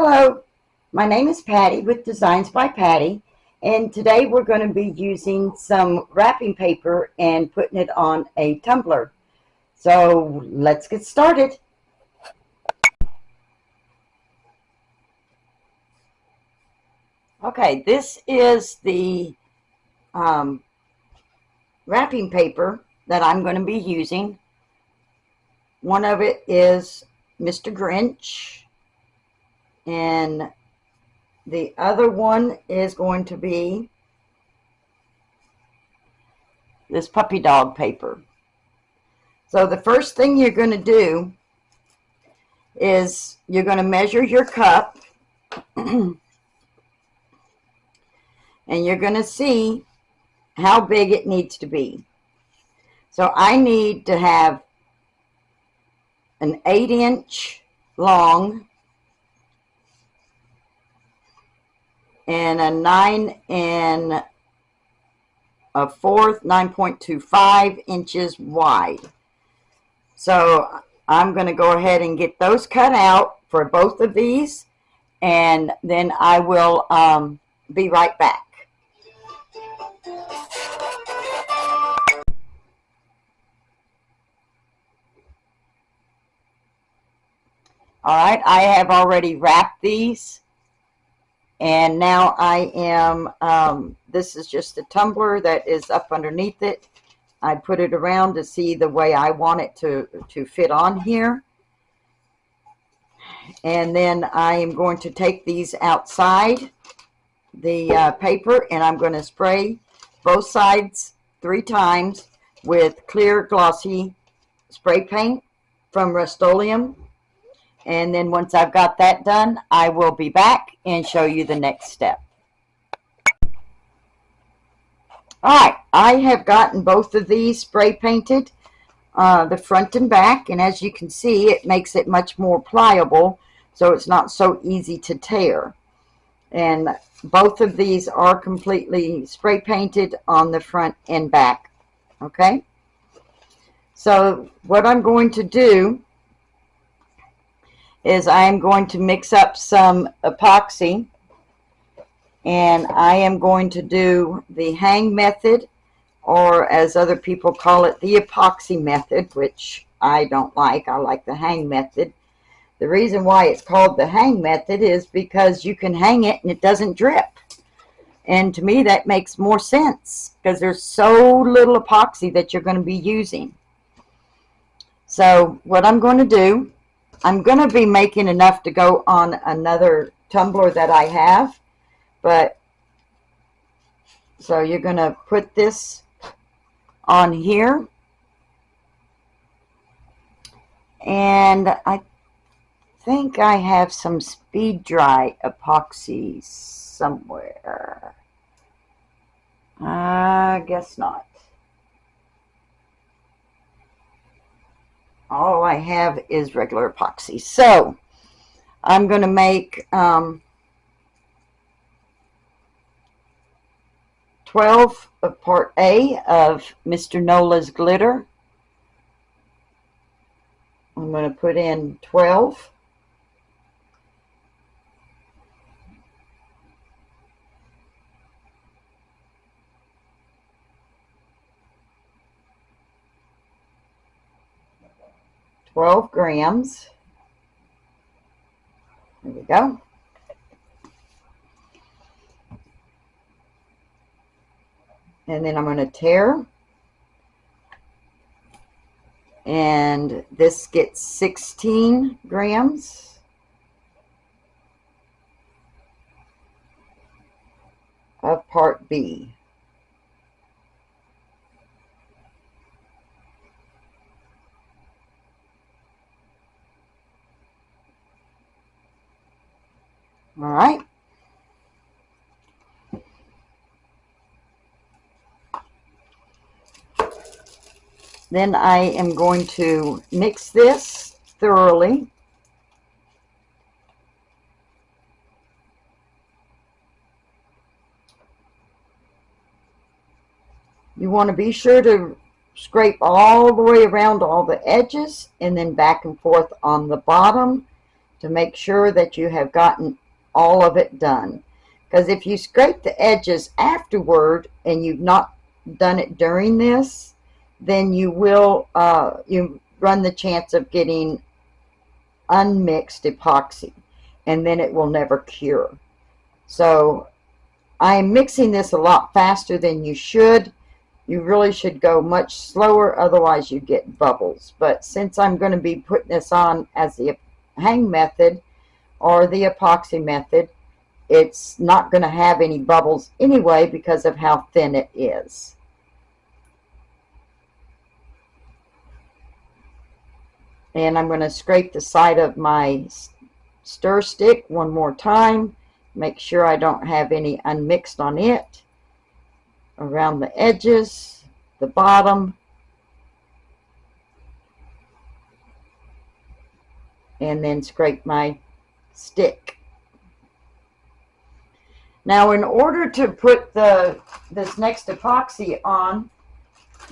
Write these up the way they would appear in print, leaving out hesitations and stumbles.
Hello, my name is Patty with Designs by Patty, and today we're going to be using some wrapping paper and putting it on a tumbler. So let's get started. Okay, this is the wrapping paper that I'm going to be using. One of it is Mr. Grinch, and the other one is going to be this puppy dog paper. So the first thing you're going to do is you're going to measure your cup and you're going to see how big it needs to be. So I need to have an 8-inch long and a 9 1/4, 9.25 inches wide. So I'm going to go ahead and get those cut out for both of these, and then I will be right back. All right, I have already wrapped these, and now I am, this is just a tumbler that is up underneath it. I put it around to see the way I want it to fit on here. And then I am going to take these outside the paper, and I'm going to spray both sides 3 times with clear glossy spray paint from Rust-Oleum. And then once I've got that done, I will be back and show you the next step. Alright, I have gotten both of these spray painted, the front and back, and as you can see, it makes it much more pliable, so it's not so easy to tear. And both of these are completely spray painted on the front and back. Okay? So what I'm going to do is I am going to mix up some epoxy, and I am going to do the hang method, or as other people call it, the epoxy method, which I don't like. I like the hang method. The reason why it's called the hang method is because you can hang it and it doesn't drip. And to me that makes more sense because there's so little epoxy that you're going to be using. So what I'm going to do, I'm going to be making enough to go on another tumbler that I have, but so you're going to put this on here, and I think I have some speed dry epoxy somewhere. I guess not. All I have is regular epoxy. So I'm going to make 12 of part A of Mr. Nola's glitter. I'm going to put in 12. grams. There we go. And then I'm going to tear, and this gets 16 grams. Of part B. All right. Then I am going to mix this thoroughly. You want to be sure to scrape all the way around all the edges and then back and forth on the bottom to make sure that you have gotten all of it done. Because if you scrape the edges afterward and you've not done it during this, then you will you run the chance of getting unmixed epoxy, and then it will never cure. So I am mixing this a lot faster than you should. You really should go much slower, otherwise you get bubbles. But since I'm going to be putting this on as the hang method or the epoxy method, it's not going to have any bubbles anyway because of how thin it is. And I'm going to scrape the side of my stir stick one more time. Make sure I don't have any unmixed on it. Around the edges, the bottom, and then scrape my stick. Now, in order to put this next epoxy on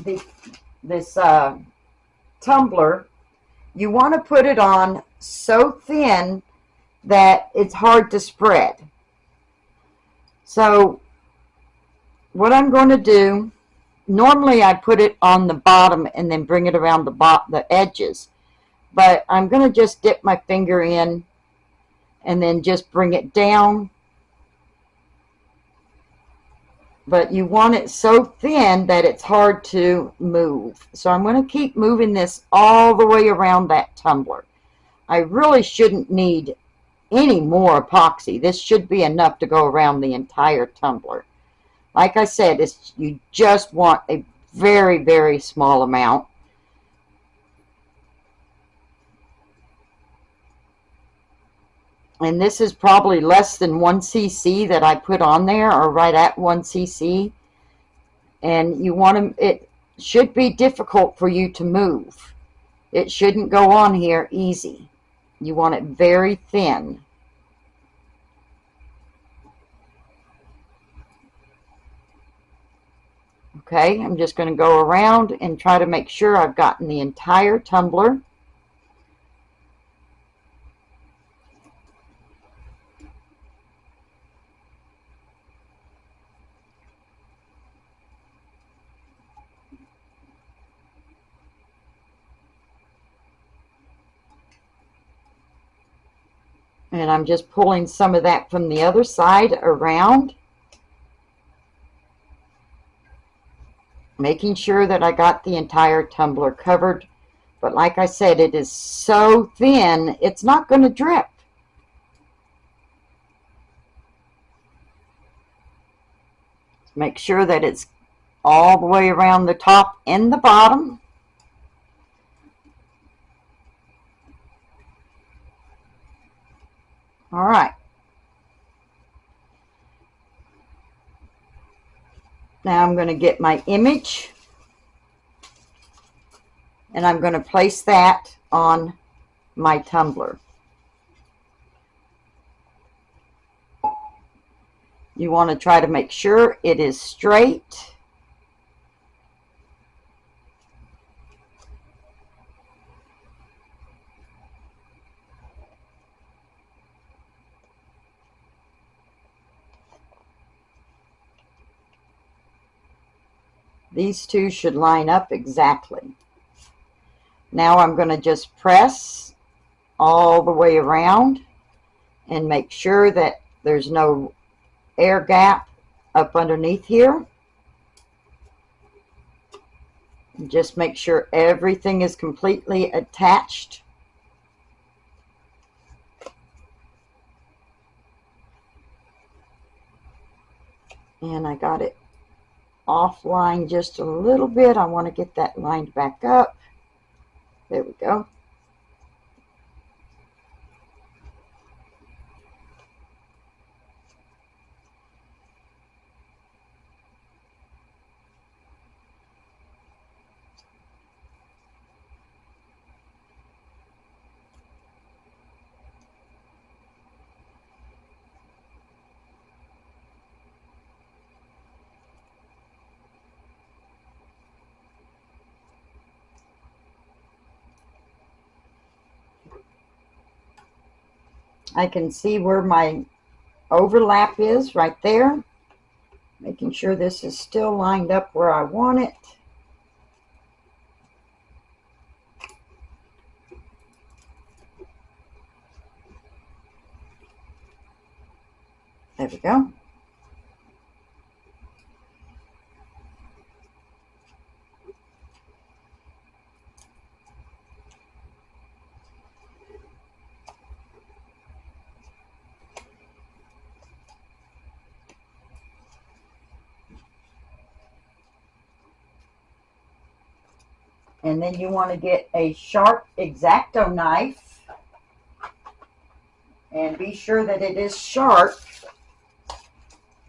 this tumbler, you want to put it on so thin that it's hard to spread. So what I'm going to do, normally I put it on the bottom and then bring it around the edges, but I'm going to just dip my finger in and then just bring it down. But you want it so thin that it's hard to move. So I'm going to keep moving this all the way around that tumbler. I really shouldn't need any more epoxy. This should be enough to go around the entire tumbler. Like I said, you just want a very, very small amount. And this is probably less than 1 cc that I put on there, or right at 1 cc. And you want to, it should be difficult for you to move. It shouldn't go on here easy. You want it very thin. Okay, I'm just going to go around and try to make sure I've gotten the entire tumbler. And I'm just pulling some of that from the other side around, making sure that I got the entire tumbler covered. But like I said, it is so thin, it's not going to drip. Make sure that it's all the way around the top and the bottom. All right. Now I'm going to get my image, and I'm going to place that on my tumbler. You want to try to make sure it is straight. These two should line up exactly. Now I'm going to just press all the way around and make sure that there's no air gap up underneath here. And just make sure everything is completely attached. And I got it offline just a little bit. I want to get that lined back up. There we go. I can see where my overlap is right there. Making sure this is still lined up where I want it. There we go. And then you want to get a sharp X-Acto knife and be sure that it is sharp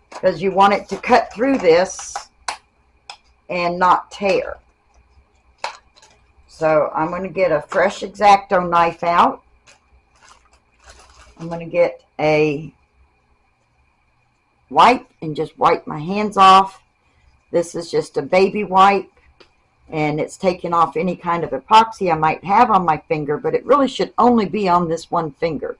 because you want it to cut through this and not tear. So I'm going to get a fresh X-Acto knife out. I'm going to get a wipe and just wipe my hands off. This is just a baby wipe, and it's taking off any kind of epoxy I might have on my finger, but it really should only be on this one finger.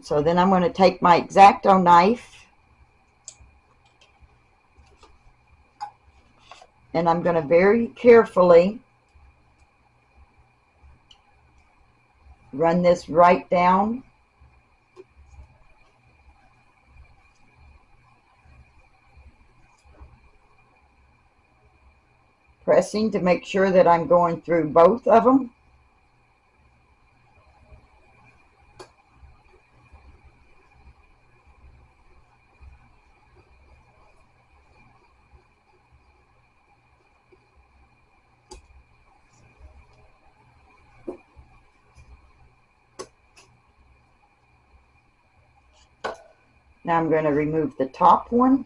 So then I'm going to take my X-Acto knife and I'm going to very carefully run this right down pressing to make sure that I'm going through both of them. Now I'm going to remove the top one.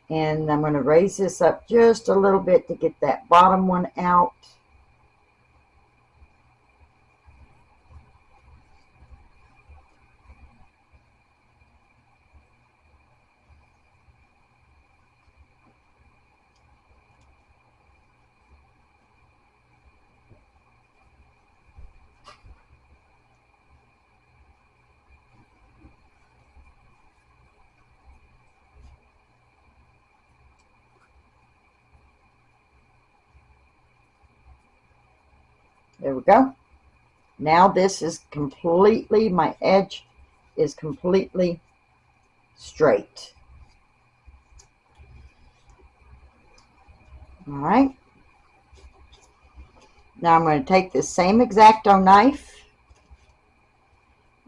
And I'm going to raise this up just a little bit to get that bottom one out. There we go. Now this is completely, my edge is completely straight. All right. Now I'm going to take this same X-Acto knife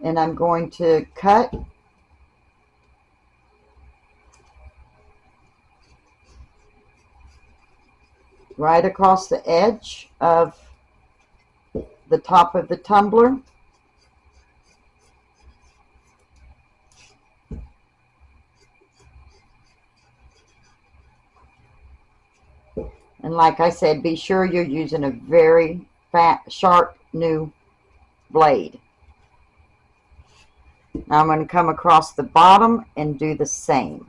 and I'm going to cut right across the edge of the top of the tumbler. And like I said, be sure you're using a very sharp new blade. Now I'm going to come across the bottom and do the same.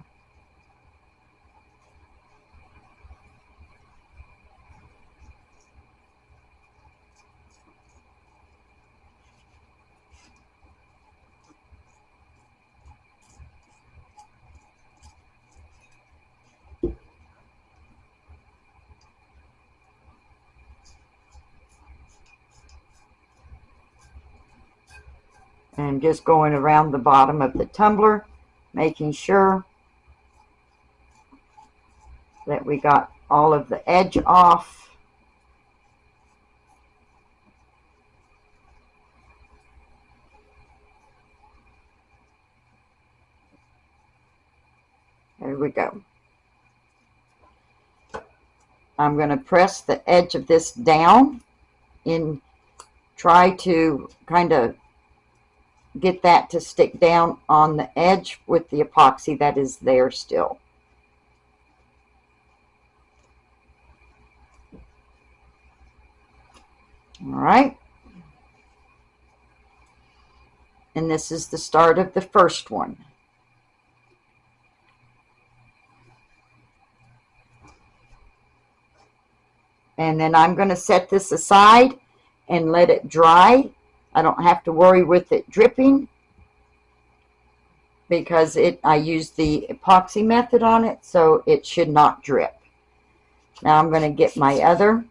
And just going around the bottom of the tumbler, making sure that we got all of the edge off. There we go. I'm going to press the edge of this down and try to kind of get that to stick down on the edge with the epoxy that is there still. All right. And this is the start of the first one. And then I'm going to set this aside and let it dry. I don't have to worry with it dripping because I used the epoxy method on it, so it should not drip. Now I'm going to get my other,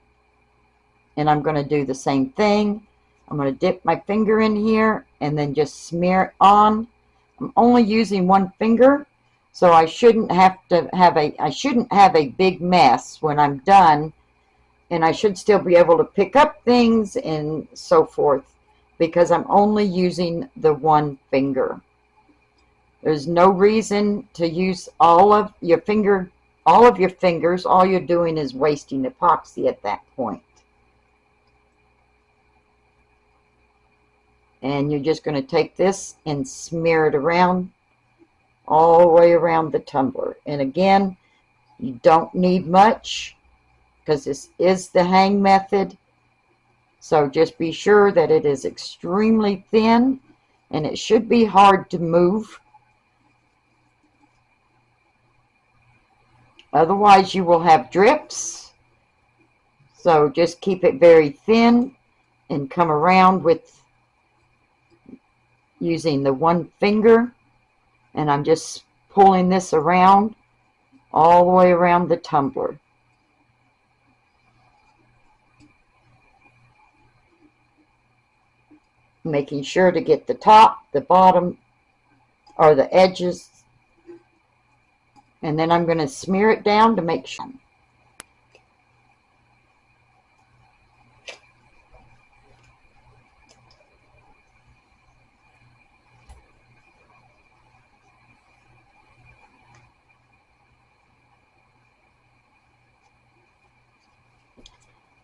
and I'm going to do the same thing. I'm going to dip my finger in here and then just smear it on. I'm only using one finger, so I shouldn't have a big mess when I'm done, and I should still be able to pick up things and so forth because I'm only using the one finger. There's no reason to use all of your fingers. All you're doing is wasting epoxy at that point. And you're just going to take this and smear it around, all the way around the tumbler. And again, you don't need much because this is the hang method. So just be sure that it is extremely thin, and it should be hard to move. Otherwise, you will have drips. So just keep it very thin and come around with using the one finger. And I'm just pulling this around all the way around the tumbler. Making sure to get the top, the bottom, or the edges. And then I'm going to smear it down to make sure.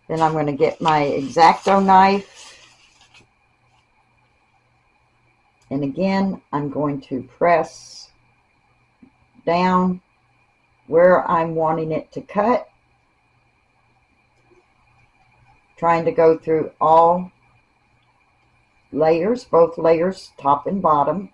Then I'm going to get my X-Acto knife. And again, I'm going to press down where I'm wanting it to cut. Trying to go through all layers, both layers, top and bottom.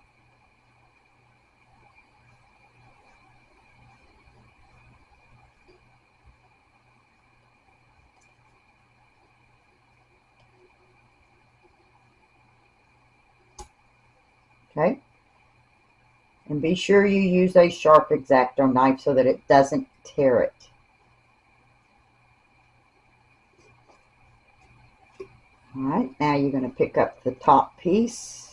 Okay, and be sure you use a sharp X-Acto knife so that it doesn't tear it. All right, now you're going to pick up the top piece.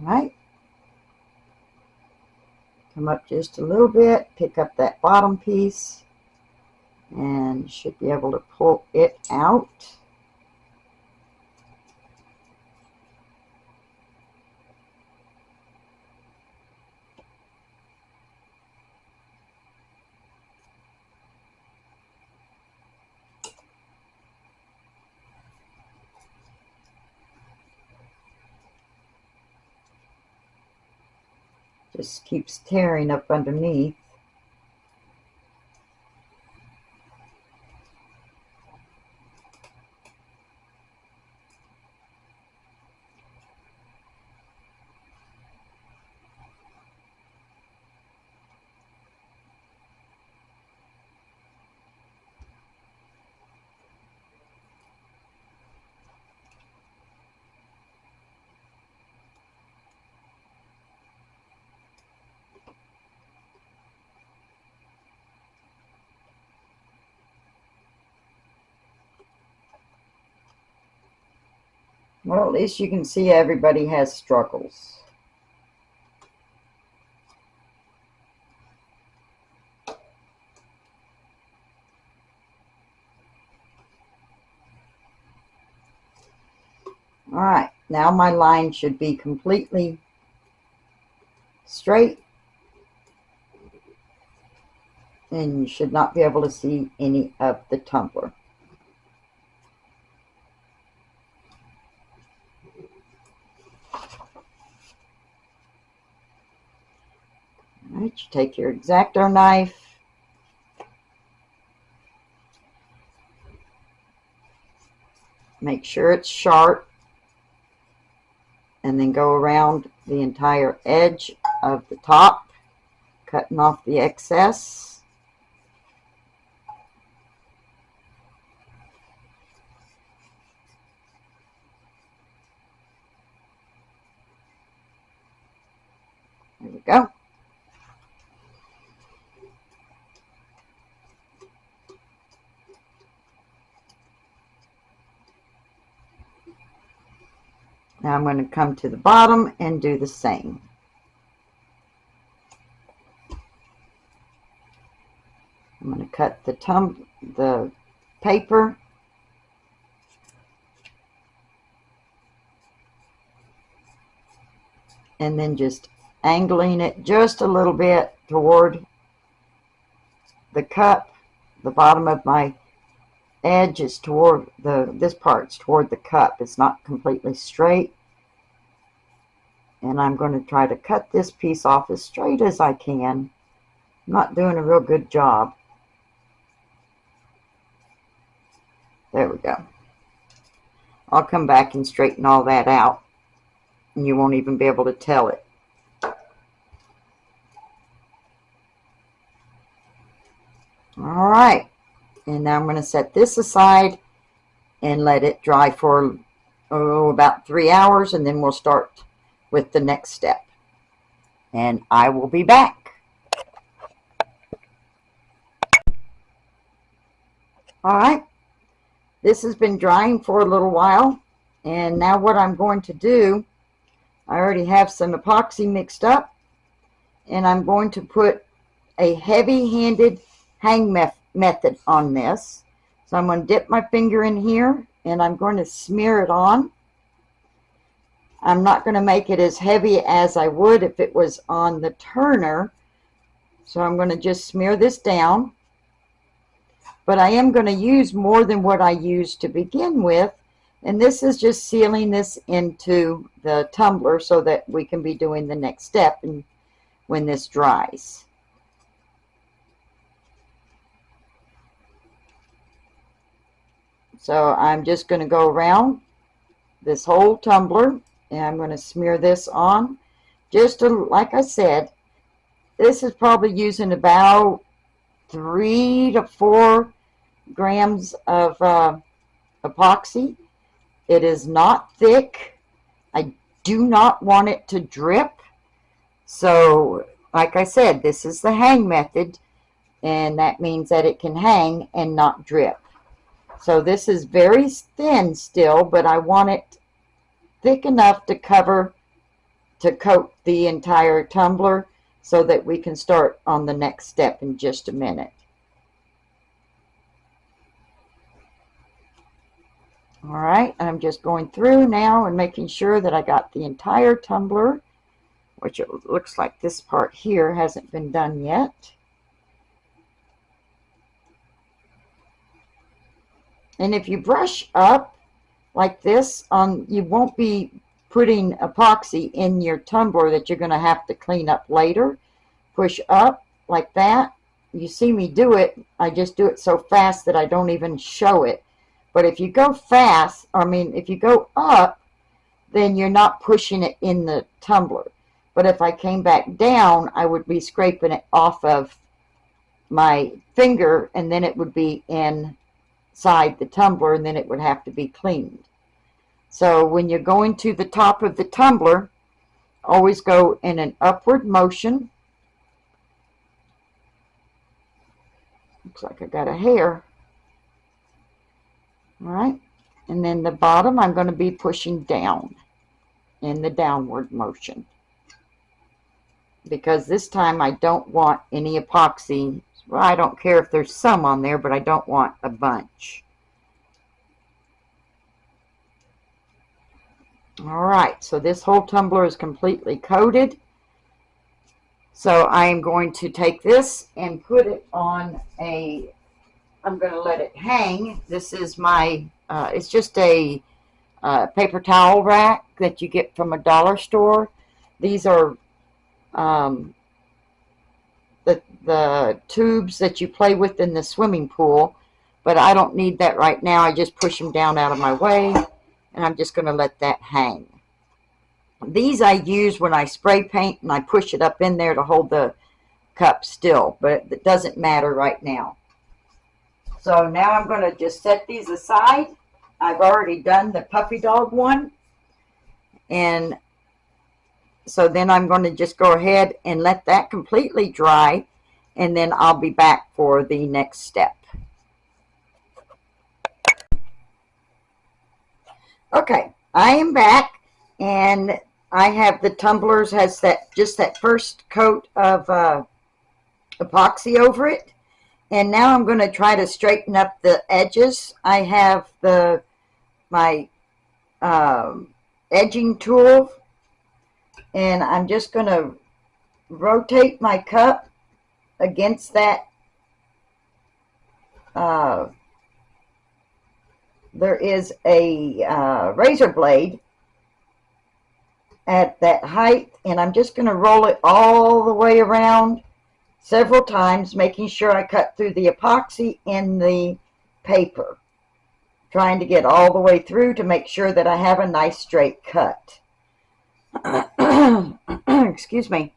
All right. Come up just a little bit, pick up that bottom piece, and you should be able to pull it out. Just keeps tearing up underneath. Well, at least you can see everybody has struggles. All right, now my line should be completely straight. and you should not be able to see any of the tumbler. All right, you take your X-Acto knife, make sure it's sharp, and then go around the entire edge of the top, cutting off the excess. There we go. Now I'm going to come to the bottom and do the same. I'm going to cut the paper, and then just angling it just a little bit toward the cup. The bottom of my edge is toward this part's toward the cup. It's not completely straight. And I'm going to try to cut this piece off as straight as I can. I'm not doing a real good job. There we go. I'll come back and straighten all that out, and you won't even be able to tell it. All right, and now I'm going to set this aside and let it dry for about 3 hours, and then we'll start with the next step. And I will be back. All right, this has been drying for a little while, and now what I'm going to do, I already have some epoxy mixed up, and I'm going to put a heavy-handed hang method on this. So I'm going to dip my finger in here, and I'm going to smear it on. I'm not going to make it as heavy as I would if it was on the turner, so I'm going to just smear this down. But I am going to use more than what I used to begin with, and this is just sealing this into the tumbler so that we can be doing the next step and when this dries. So I'm just going to go around this whole tumbler, and I'm going to smear this on. Just like I said, this is probably using about 3 to 4 grams of epoxy. It is not thick. I do not want it to drip. So, like I said, this is the hang method, and that means that it can hang and not drip. So this is very thin still, but I want it thick enough to coat the entire tumbler so that we can start on the next step in just a minute. All right, I'm just going through now and making sure that I got the entire tumbler, which it looks like this part here hasn't been done yet. And if you brush up like this, you won't be putting epoxy in your tumbler that you're going to have to clean up later. Push up like that. You see me do it. I just do it so fast that I don't even show it. But if you go fast, if you go up, then you're not pushing it in the tumbler. But if I came back down, I would be scraping it off of my finger, and then it would be inside the tumbler, and then it would have to be cleaned. So when you're going to the top of the tumbler, always go in an upward motion. Looks like I got a hair. All right, and then the bottom I'm going to be pushing down in the downward motion, because this time I don't want any epoxy. Well, I don't care if there's some on there, but I don't want a bunch. All right, so this whole tumbler is completely coated. So I am going to take this and put it on I'm going to let it hang. This is my, it's just a paper towel rack that you get from a dollar store. These are the tubes that you play with in the swimming pool, but I don't need that right now. I just push them down out of my way, and I'm just going to let that hang. These I use when I spray paint, and I push it up in there to hold the cup still, but it doesn't matter right now. So now I'm going to just set these aside. I've already done the puppy dog one, and so then I'm going to just go ahead and let that completely dry, and then I'll be back for the next step. Okay, I am back, and I have the tumblers has just that first coat of epoxy over it, and now I'm going to try to straighten up the edges. I have my edging tool, and I'm just going to rotate my cup against that. There is a razor blade at that height, and I'm just going to roll it all the way around several times, making sure I cut through the epoxy in the paper, trying to get all the way through to make sure that I have a nice straight cut. Excuse me.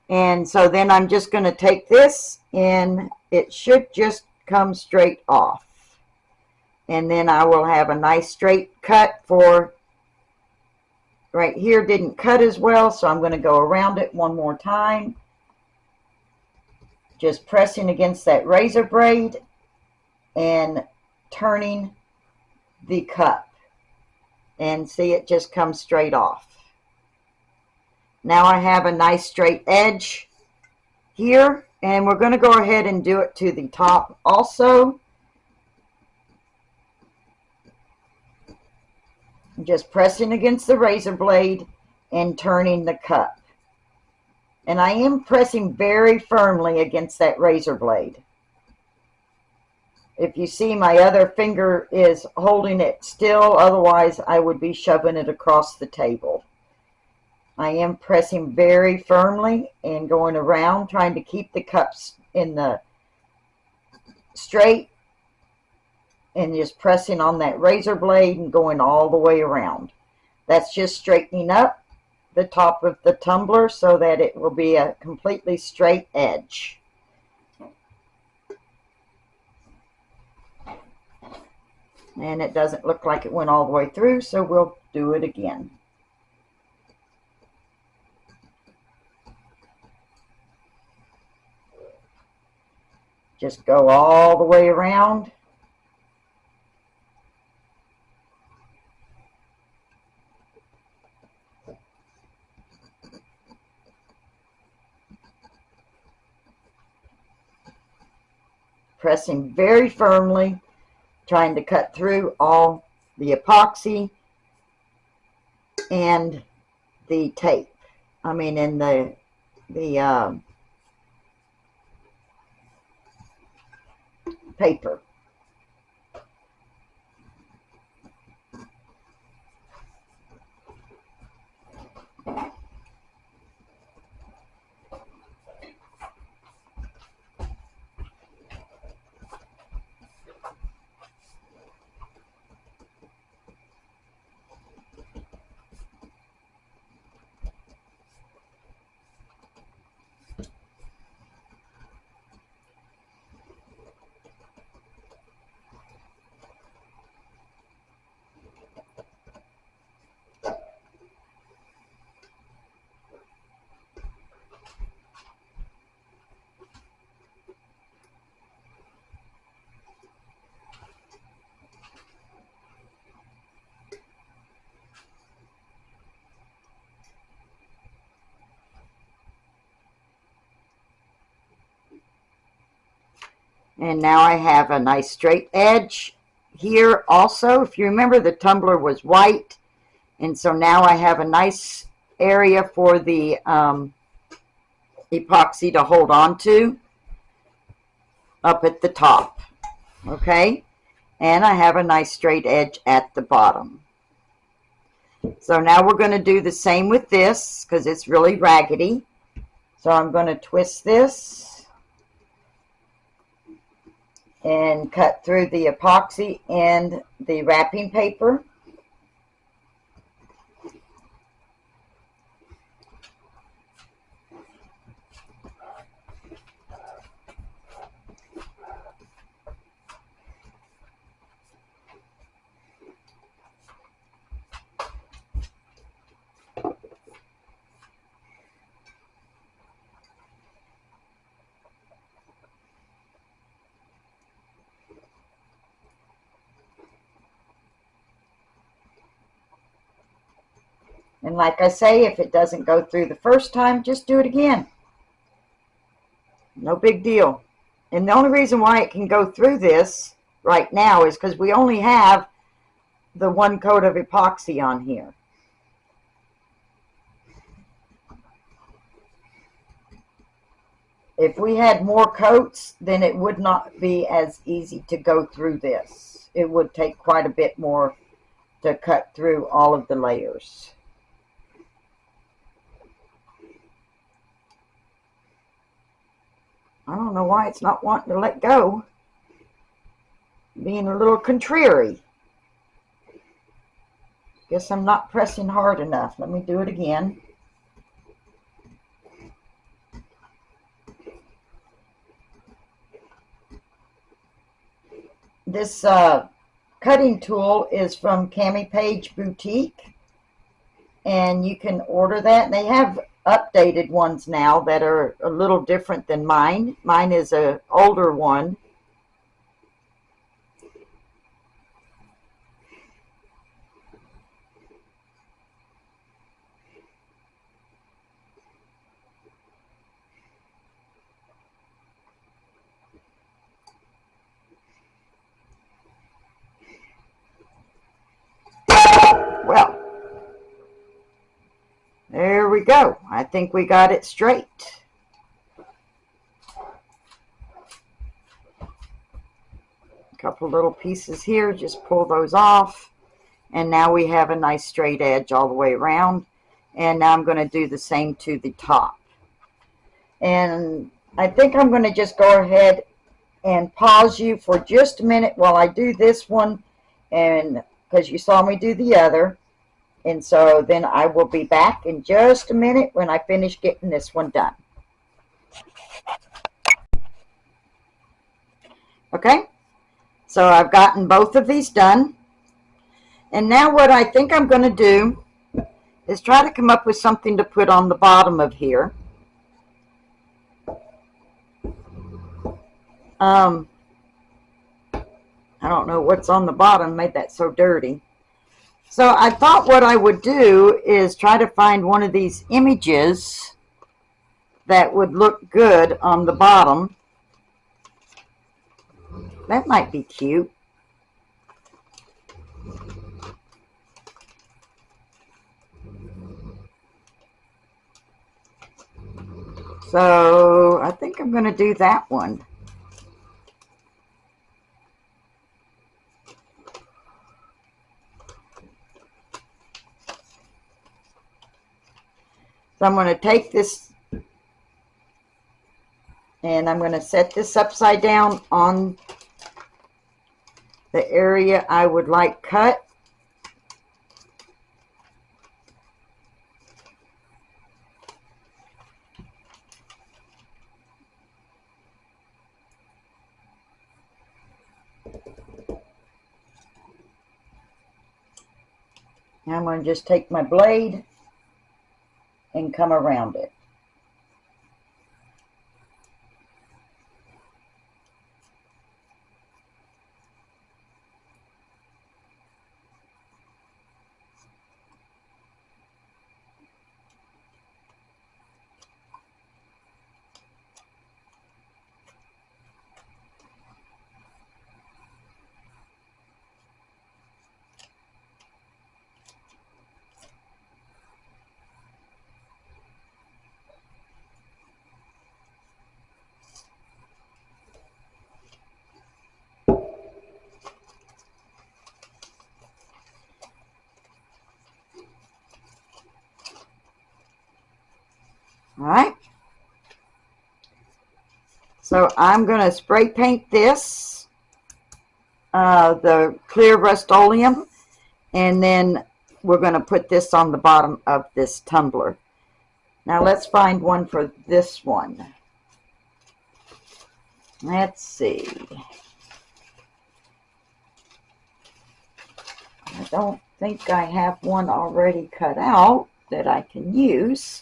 And so then I'm just going to take this, and it should just come straight off. And then I will have a nice straight cut. For right here didn't cut as well, so I'm going to go around it one more time, just pressing against that razor blade and turning the cup, and see, it just comes straight off. Now I have a nice straight edge here, and we're going to go ahead and do it to the top also. Just pressing against the razor blade and turning the cup. And I am pressing very firmly against that razor blade. If you see, my other finger is holding it still, otherwise I would be shoving it across the table. I am pressing very firmly and going around, trying to keep the cups in the straight, and just pressing on that razor blade and going all the way around. That's just straightening up the top of the tumbler so that it will be a completely straight edge. And it doesn't look like it went all the way through, so we'll do it again. Just go all the way around. Pressing very firmly, trying to cut through all the epoxy and the tape. I mean, in the paper. And now I have a nice straight edge here also. If you remember, the tumbler was white, and so now I have a nice area for the epoxy to hold on to up at the top. Okay, and I have a nice straight edge at the bottom. So now we're going to do the same with this because it's really raggedy. So I'm going to twist this and cut through the epoxy and the wrapping paper. And like I say, if it doesn't go through the first time, just do it again. No big deal. And the only reason why it can go through this right now is because we only have the one coat of epoxy on here. If we had more coats, then it would not be as easy to go through this. It would take quite a bit more to cut through all of the layers. I don't know why it's not wanting to let go. Being a little contrary. Guess I'm not pressing hard enough. Let me do it again. This cutting tool is from Cami Page Boutique, and you can order that. And they have updated ones now that are a little different than mine. Mine is an older one. Well, there we go. I think we got it straight. A couple little pieces here, just pull those off. And now we have a nice straight edge all the way around. And now I'm going to do the same to the top. And I think I'm going to just go ahead and pause you for just a minute while I do this one, and because you saw me do the other. And so then I will be back in just a minute when I finish getting this one done. Okay, so I've gotten both of these done. And now what I think I'm going to do is try to come up with something to put on the bottom of here. I don't know what's on the bottom, made that so dirty. So I thought what I would do is try to find one of these images that would look good on the bottom. That might be cute. So I think I'm going to do that one. So I'm going to take this and I'm going to set this upside down on the area I would like cut. Now I'm going to just take my blade and come around it. right. So I'm going to spray paint this, the clear Rust-Oleum, and then we're going to put this on the bottom of this tumbler. Now let's find one for this one. Let's see. I don't think I have one already cut out that I can use.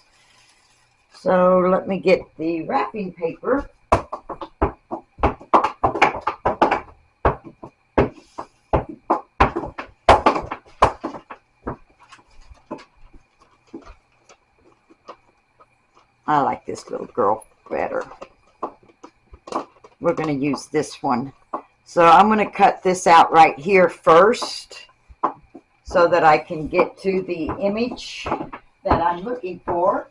So let me get the wrapping paper. I like this little girl better. We're going to use this one. So I'm going to cut this out right here first so that I can get to the image that I'm looking for.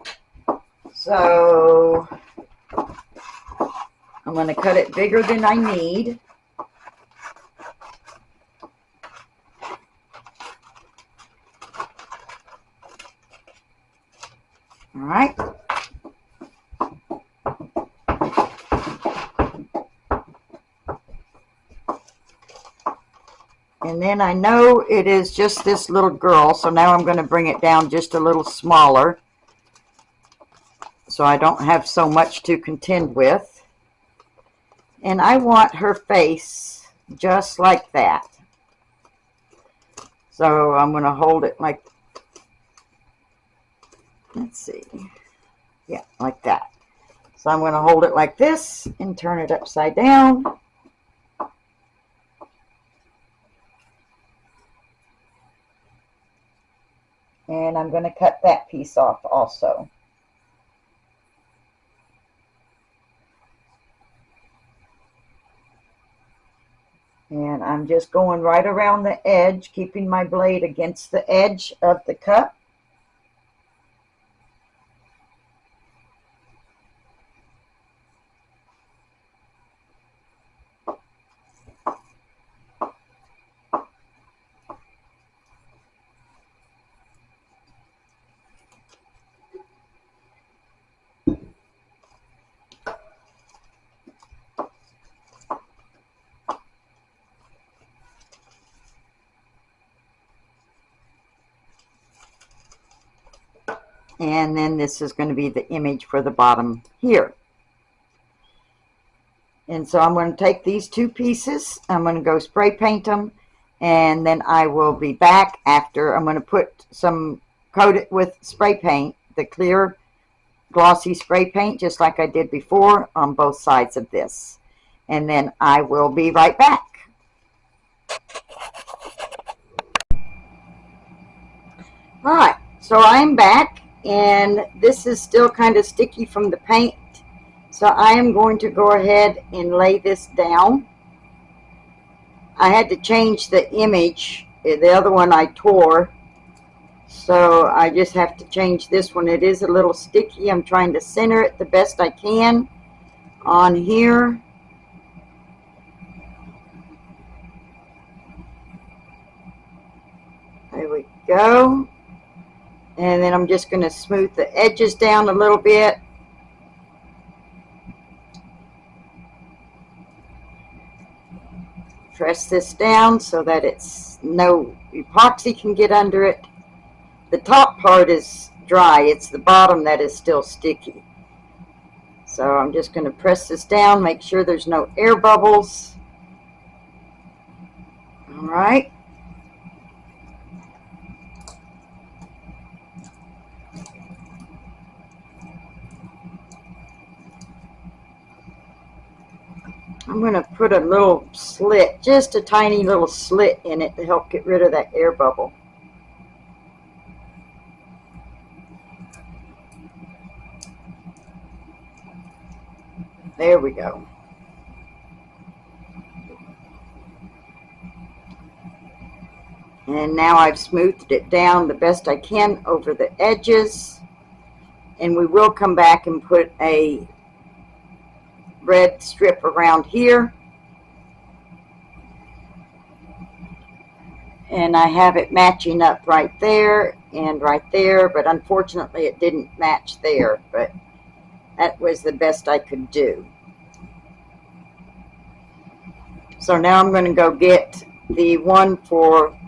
So I'm going to cut it bigger than I need. All right. And then I know it is just this little girl, so now I'm going to bring it down just a little smaller so I don't have so much to contend with. And I want her face just like that. So I'm going to hold it like, let's see, yeah, like that. So I'm going to hold it like this and turn it upside down. And I'm going to cut that piece off also. And I'm just going right around the edge, keeping my blade against the edge of the cup. And then this is going to be the image for the bottom here. And so I'm going to take these two pieces, I'm going to go spray paint them, and then I will be back after. I'm going to put some, coat it with spray paint, the clear glossy spray paint, just like I did before on both sides of this. And then I will be right back. All right, so I'm back. And this is still kind of sticky from the paint, so I am going to go ahead and lay this down. I had to change the image, the other one I tore, so I just have to change this one. It is a little sticky. I'm trying to center it the best I can on here. There we go. And then I'm just going to smooth the edges down a little bit. Press this down so that it's no epoxy can get under it. The top part is dry. It's the bottom that is still sticky. So I'm just going to press this down, make sure there's no air bubbles. All right. I'm going to put a little slit, just a tiny little slit in it to help get rid of that air bubble. There we go. And now I've smoothed it down the best I can over the edges. And we will come back and put a red strip around here. And I have it matching up right there and right there, but unfortunately it didn't match there. But That was the best I could do. So now I'm going to go get the one for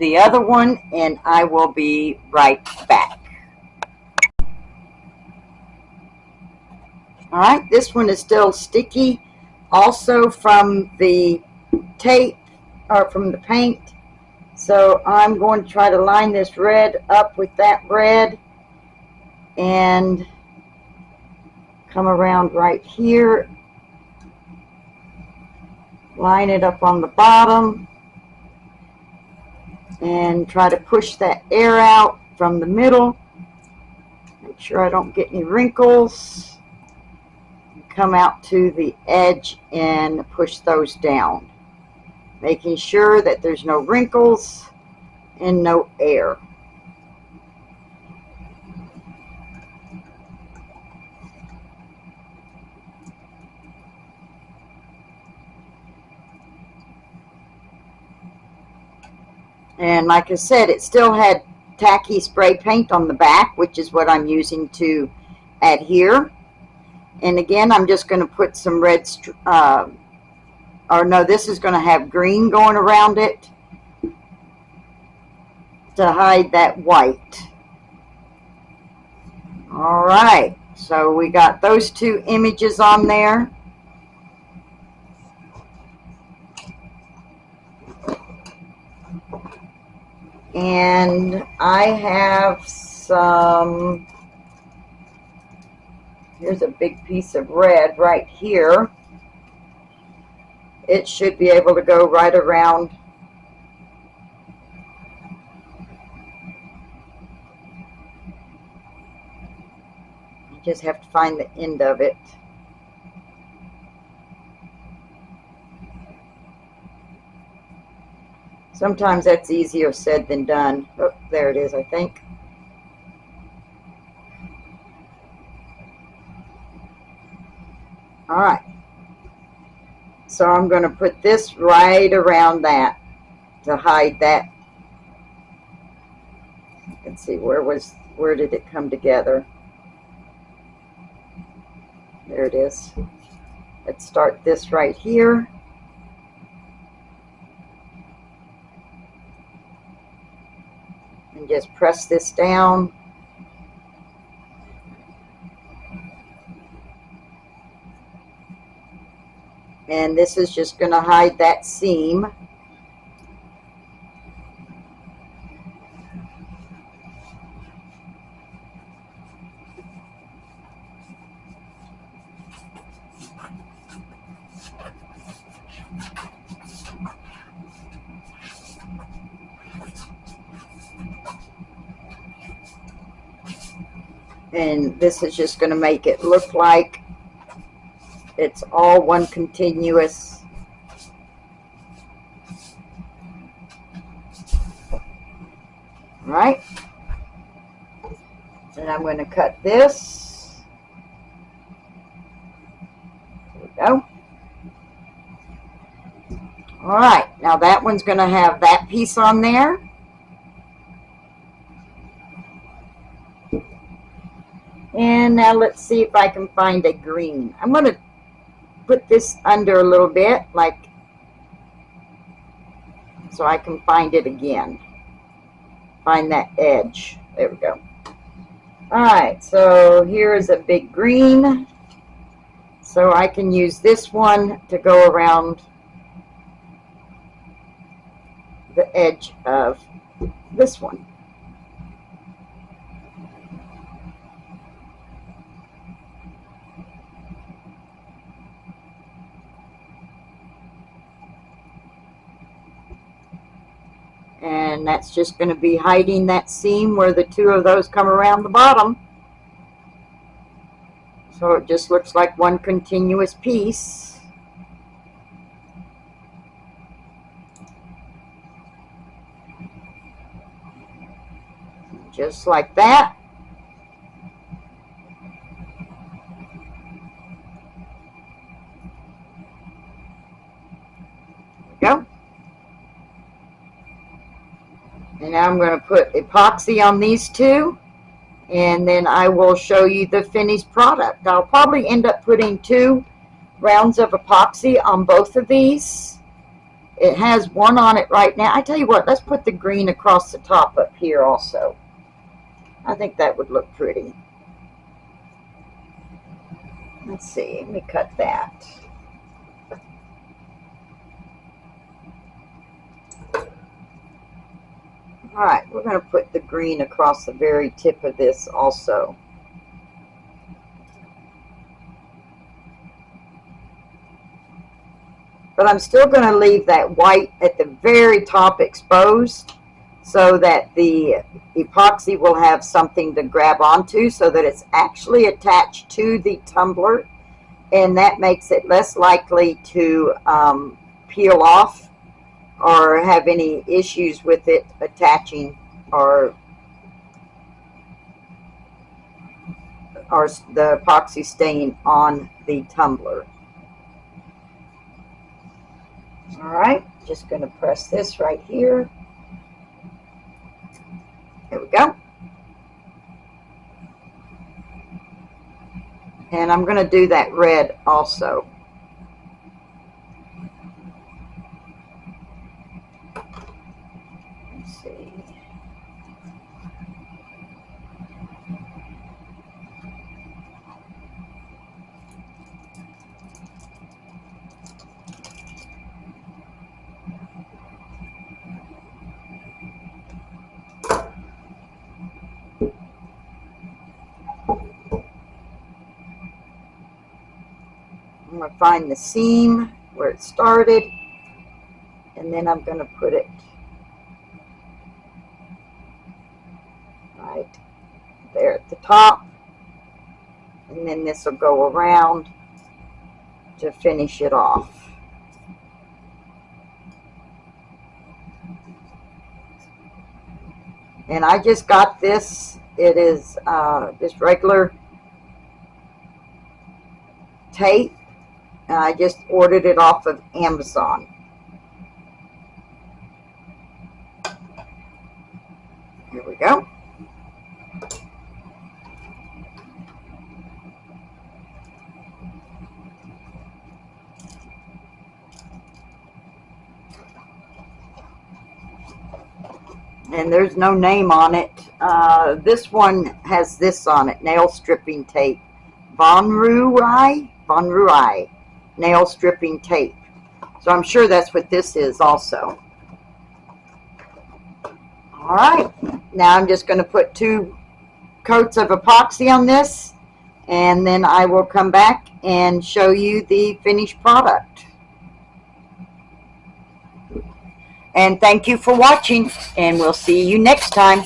the other one, and I will be right back. All right, this one is still sticky, also from the tape or from the paint. So I'm going to try to line this red up with that red and come around right here, line it up on the bottom, and try to push that air out from the middle. Make sure I don't get any wrinkles. Come out to the edge and push those down, making sure that there's no wrinkles and no air. And like I said, it still had tacky spray paint on the back, which is what I'm using to adhere. And again, I'm just going to put some red, or no, this is going to have green going around it to hide that white. All right, so we got those two images on there. And I have some, here's a big piece of red right here. It should be able to go right around you just have to find the end of it. Sometimes that's easier said than done. Oh, there it is, I think. All right. So I'm going to put this right around that to hide that. Let's see, where did it come together? There it is. Let's start this right here. And just press this down. And this is just going to hide that seam. And this is just going to make it look like it's all one continuous. Right? And I'm going to cut this. There we go. All right, now that one's going to have that piece on there. And now let's see if I can find a green. I'm going to put this under a little bit, like, so I can find it again. Find that edge. There we go. All right, so here is a big green. So I can use this one to go around the edge of this one. And that's just going to be hiding that seam where the two of those come around the bottom. So it just looks like one continuous piece. Just like that. There we go. And now I'm going to put epoxy on these two. and then I will show you the finished product. I'll probably end up putting 2 rounds of epoxy on both of these. It has one on it right now. I tell you what, let's put the green across the top up here also. I think that would look pretty. Let's see, let me cut that. All right, we're going to put the green across the very tip of this also. But I'm still going to leave that white at the very top exposed so that the epoxy will have something to grab onto so that it's actually attached to the tumbler, and that makes it less likely to peel off or have any issues with it attaching or the epoxy staying on the tumbler. All right, just going to press this right here. There we go. And I'm going to do that red also. Let's see. I'm going to find the seam where it started, and then I'm going to put it right there at the top, and then this will go around to finish it off. And I just got this. It is just regular tape, and I just ordered it off of Amazon. Here we go. And there's no name on it. This one has this on it, nail stripping tape. Von Ruai nail stripping tape. So I'm sure that's what this is also. All right, now I'm just going to put 2 coats of epoxy on this, and then I will come back and show you the finished product. And thank you for watching, and we'll see you next time.